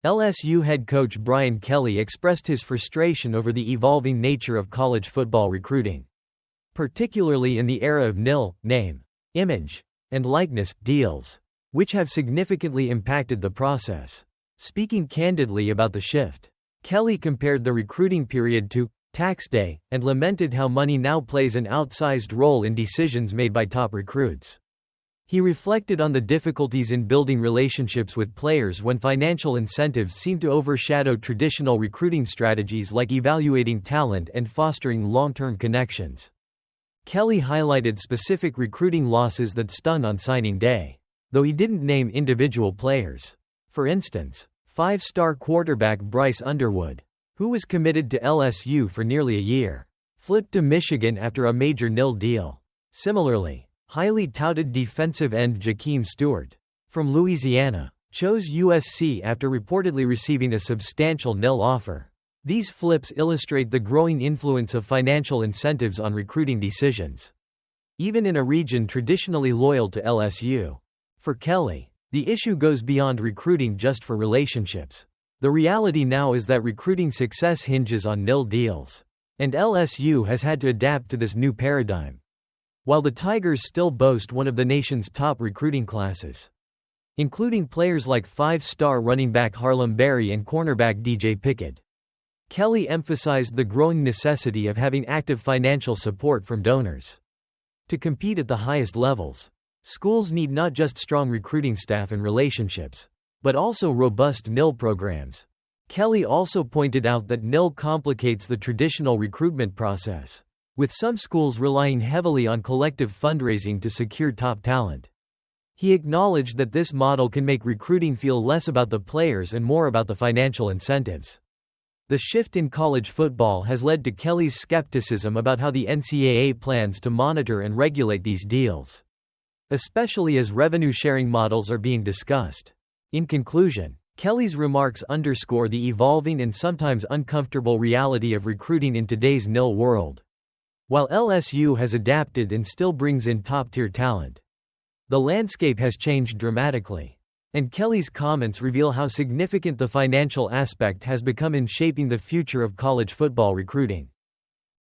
LSU head coach Brian Kelly expressed his frustration over the evolving nature of college football recruiting, particularly in the era of NIL, name, image, and likeness deals, which have significantly impacted the process. Speaking candidly about the shift, Kelly compared the recruiting period to tax day and lamented how money now plays an outsized role in decisions made by top recruits. He reflected on the difficulties in building relationships with players when financial incentives seem to overshadow traditional recruiting strategies like evaluating talent and fostering long-term connections. Kelly highlighted specific recruiting losses that stung on signing day, though he didn't name individual players. For instance, five-star quarterback Bryce Underwood, who was committed to LSU for nearly a year, flipped to Michigan after a major NIL deal. Similarly, highly touted defensive end Jakeem Stewart, from Louisiana, chose USC after reportedly receiving a substantial NIL offer. These flips illustrate the growing influence of financial incentives on recruiting decisions, even in a region traditionally loyal to LSU. For Kelly, the issue goes beyond recruiting just for relationships. The reality now is that recruiting success hinges on NIL deals, and LSU has had to adapt to this new paradigm. While the Tigers still boast one of the nation's top recruiting classes, including players like five-star running back Harlem Berry and cornerback DJ Pickett, Kelly emphasized the growing necessity of having active financial support from donors. To compete at the highest levels, schools need not just strong recruiting staff and relationships, but also robust NIL programs. Kelly also pointed out that NIL complicates the traditional recruitment process, with some schools relying heavily on collective fundraising to secure top talent. He acknowledged that this model can make recruiting feel less about the players and more about the financial incentives. The shift in college football has led to Kelly's skepticism about how the NCAA plans to monitor and regulate these deals, especially as revenue-sharing models are being discussed. In conclusion, Kelly's remarks underscore the evolving and sometimes uncomfortable reality of recruiting in today's NIL world. While LSU has adapted and still brings in top-tier talent, the landscape has changed dramatically, and Kelly's comments reveal how significant the financial aspect has become in shaping the future of college football recruiting.